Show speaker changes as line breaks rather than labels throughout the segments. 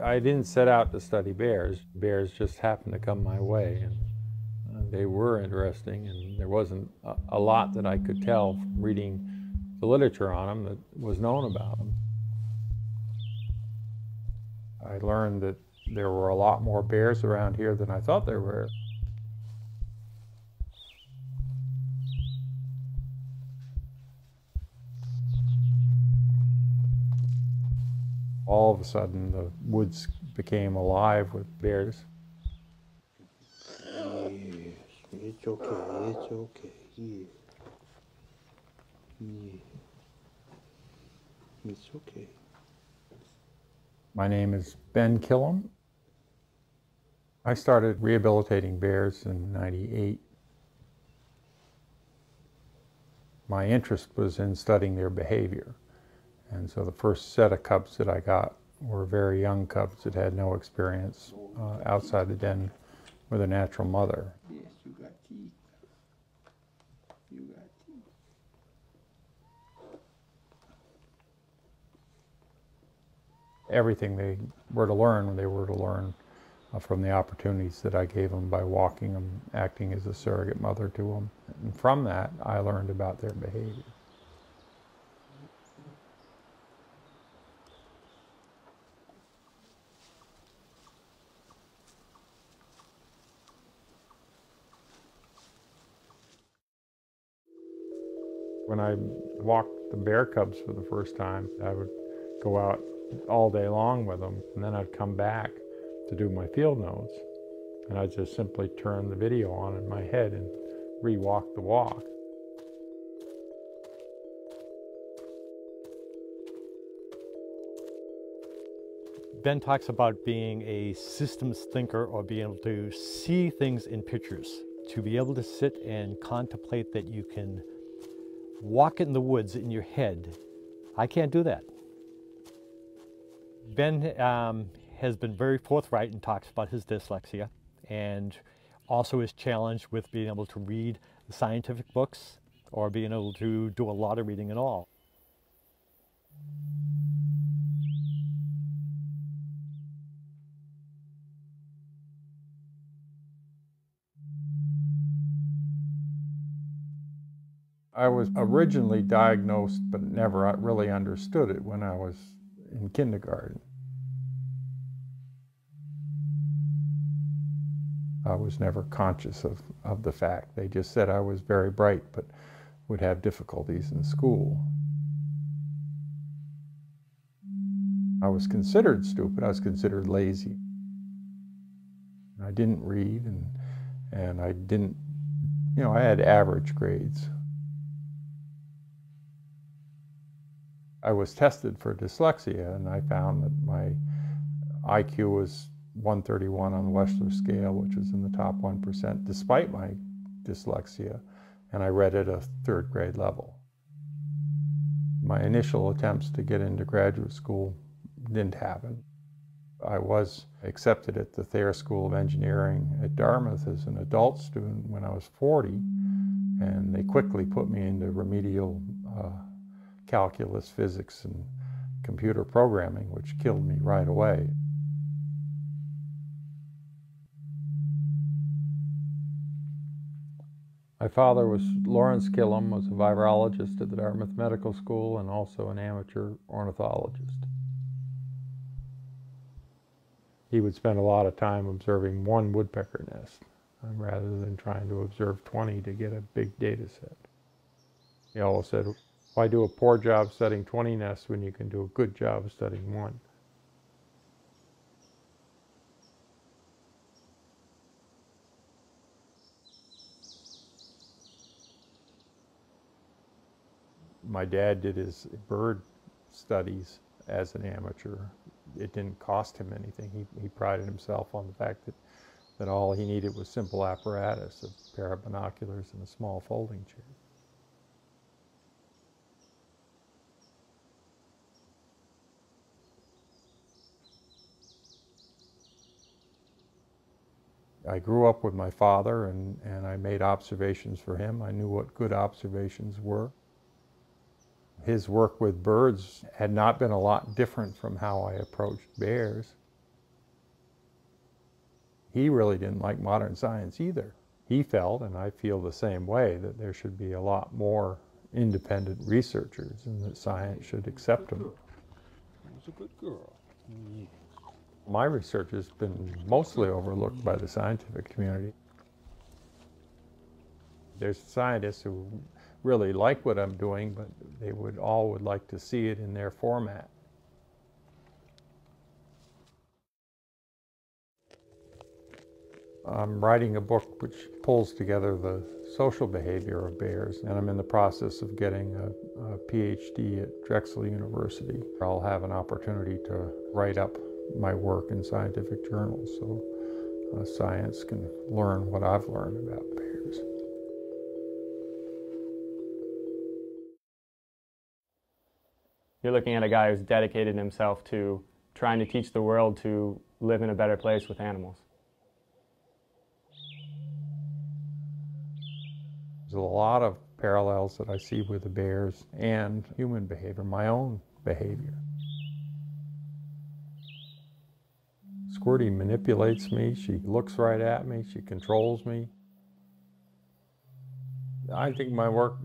I didn't set out to study bears. Bears just happened to come my way, and they were interesting, and there wasn't a lot that I could tell from reading the literature on them that was known about them. I learned that there were a lot more bears around here than I thought there were. All of a sudden, the woods became alive with bears.
Yes, it's okay, it's okay, yeah. Yeah. It's okay.
My name is Ben Kilham. I started rehabilitating bears in '98. My interest was in studying their behavior. And so the first set of cubs that I got were very young cubs that had no experience outside the den with a natural mother.
Yes, you got teeth. You got teeth.
Everything they were to learn, they were to learn from the opportunities that I gave them by walking them, acting as a surrogate mother to them. And from that, I learned about their behavior. When I walked the bear cubs for the first time, I would go out all day long with them, and then I'd come back to do my field notes, and I'd just simply turn the video on in my head and re-walk the walk.
Ben talks about being a systems thinker, or being able to see things in pictures, to be able to sit and contemplate that you can walk in the woods in your head. I can't do that. Ben has been very forthright and talks about his dyslexia, and also is challenged with being able to read the scientific books or being able to do a lot of reading at all.
I was originally diagnosed but never really understood it when I was in kindergarten. I was never conscious of the fact. They just said I was very bright but would have difficulties in school. I was considered stupid. I was considered lazy. I didn't read, and I didn't, I had average grades. I was tested for dyslexia, and I found that my IQ was 131 on the Wechsler scale, which was in the top 1%, despite my dyslexia, and I read at a third grade level. My initial attempts to get into graduate school didn't happen. I was accepted at the Thayer School of Engineering at Dartmouth as an adult student when I was 40, and they quickly put me into remedial calculus, physics, and computer programming, which killed me right away. My father was Lawrence Kilham, was a virologist at the Dartmouth Medical School and also an amateur ornithologist. He would spend a lot of time observing one woodpecker nest rather than trying to observe 20 to get a big data set. He always said, why do a poor job studying 20 nests when you can do a good job of studying one? My dad did his bird studies as an amateur. It didn't cost him anything. He prided himself on the fact that all he needed was simple apparatus, a pair of binoculars and a small folding chair. I grew up with my father, and I made observations for him. I knew what good observations were. His work with birds had not been a lot different from how I approached bears. He really didn't like modern science either. He felt, and I feel the same way, that there should be a lot more independent researchers and that science should accept them.
She's a good girl. Yes.
My research has been mostly overlooked by the scientific community. There's scientists who really like what I'm doing, but they would like to see it in their format. I'm writing a book which pulls together the social behavior of bears, and I'm in the process of getting a PhD at Drexel University. I'll have an opportunity to write up my work in scientific journals so science can learn what I've learned about bears.
You're looking at a guy who's dedicated himself to trying to teach the world to live in a better place with animals.
There's a lot of parallels that I see with the bears and human behavior, my own behavior. Squirty manipulates me, she looks right at me, she controls me. I think my work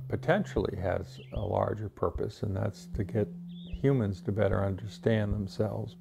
potentially has a larger purpose, and that's to get humans to better understand themselves.